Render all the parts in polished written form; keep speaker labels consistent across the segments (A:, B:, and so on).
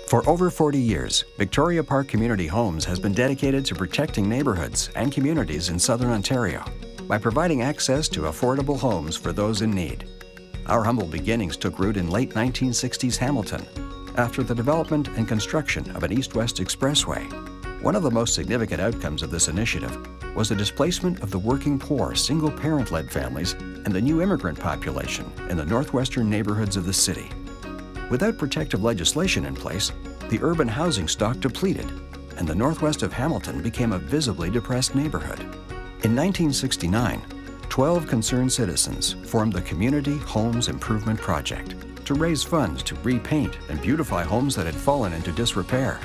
A: For over 40 years, Victoria Park Community Homes has been dedicated to protecting neighborhoods and communities in Southern Ontario by providing access to affordable homes for those in need. Our humble beginnings took root in late 1960s Hamilton, after the development and construction of an east-west expressway. One of the most significant outcomes of this initiative was the displacement of the working poor single-parent-led families and the new immigrant population in the northwestern neighborhoods of the city. Without protective legislation in place, the urban housing stock depleted, and the northwest of Hamilton became a visibly depressed neighborhood. In 1969, 12 concerned citizens formed the Community Homes Improvement Project to raise funds to repaint and beautify homes that had fallen into disrepair.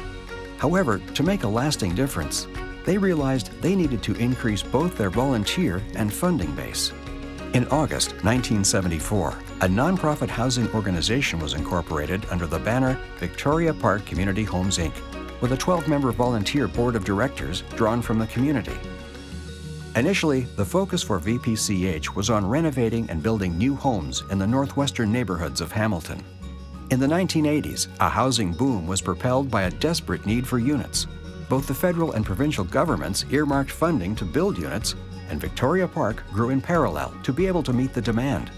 A: However, to make a lasting difference, they realized they needed to increase both their volunteer and funding base. In August 1974, a nonprofit housing organization was incorporated under the banner Victoria Park Community Homes, Inc., with a 12-member volunteer board of directors drawn from the community. Initially, the focus for VPCH was on renovating and building new homes in the northwestern neighborhoods of Hamilton. In the 1980s, a housing boom was propelled by a desperate need for units. Both the federal and provincial governments earmarked funding to build units, and Victoria Park grew in parallel to be able to meet the demand.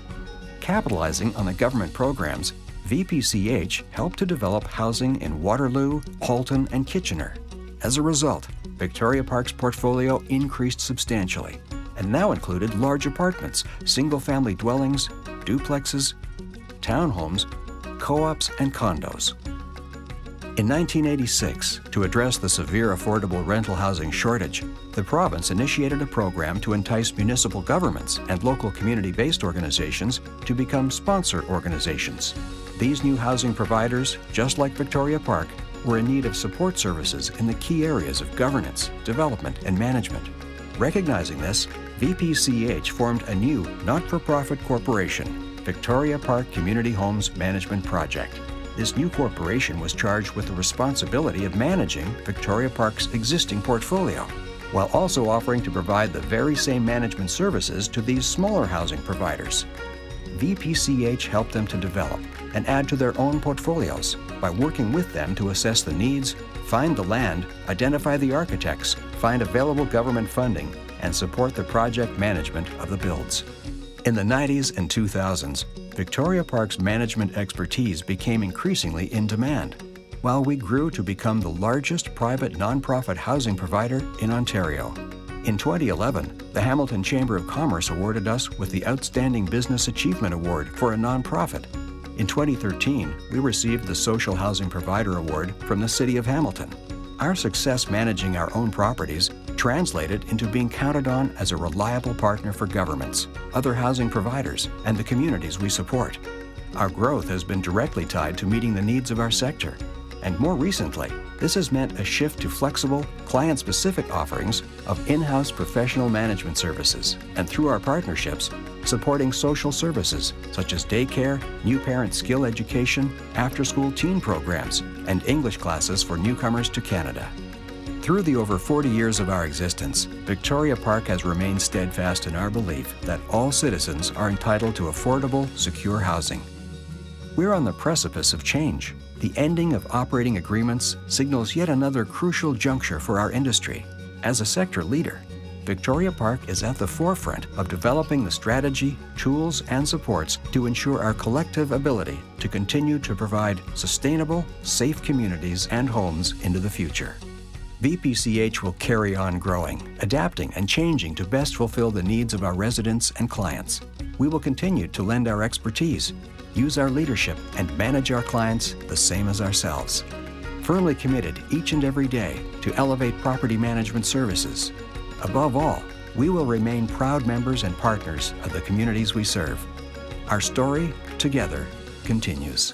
A: Capitalizing on the government programs, VPCH helped to develop housing in Waterloo, Halton, and Kitchener. As a result, Victoria Park's portfolio increased substantially and now included large apartments, single-family dwellings, duplexes, townhomes, co-ops, and condos. In 1986, to address the severe affordable rental housing shortage, the province initiated a program to entice municipal governments and local community-based organizations to become sponsor organizations. These new housing providers, just like Victoria Park, were in need of support services in the key areas of governance, development, and management. Recognizing this, VPCH formed a new not-for-profit corporation, Victoria Park Community Homes Management Project. This new corporation was charged with the responsibility of managing Victoria Park's existing portfolio, while also offering to provide the very same management services to these smaller housing providers. VPCH helped them to develop and add to their own portfolios by working with them to assess the needs, find the land, identify the architects, find available government funding, and support the project management of the builds. In the 90s and 2000s, Victoria Park's management expertise became increasingly in demand, while we grew to become the largest private nonprofit housing provider in Ontario. In 2011, the Hamilton Chamber of Commerce awarded us with the Outstanding Business Achievement Award for a nonprofit. In 2013, we received the Social Housing Provider Award from the City of Hamilton. Our success managing our own properties translated into being counted on as a reliable partner for governments, other housing providers, and the communities we support. Our growth has been directly tied to meeting the needs of our sector, and more recently, this has meant a shift to flexible, client-specific offerings of in-house professional management services, and through our partnerships, supporting social services such as daycare, new parent skill education, after-school teen programs, and English classes for newcomers to Canada. Through the over 40 years of our existence, Victoria Park has remained steadfast in our belief that all citizens are entitled to affordable, secure housing. We're on the precipice of change. The ending of operating agreements signals yet another crucial juncture for our industry. As a sector leader, Victoria Park is at the forefront of developing the strategy, tools, and supports to ensure our collective ability to continue to provide sustainable, safe communities and homes into the future. VPCH will carry on growing, adapting, and changing to best fulfill the needs of our residents and clients. We will continue to lend our expertise, use our leadership, and manage our clients the same as ourselves. Firmly committed each and every day to elevate property management services. Above all, we will remain proud members and partners of the communities we serve. Our story, together, continues.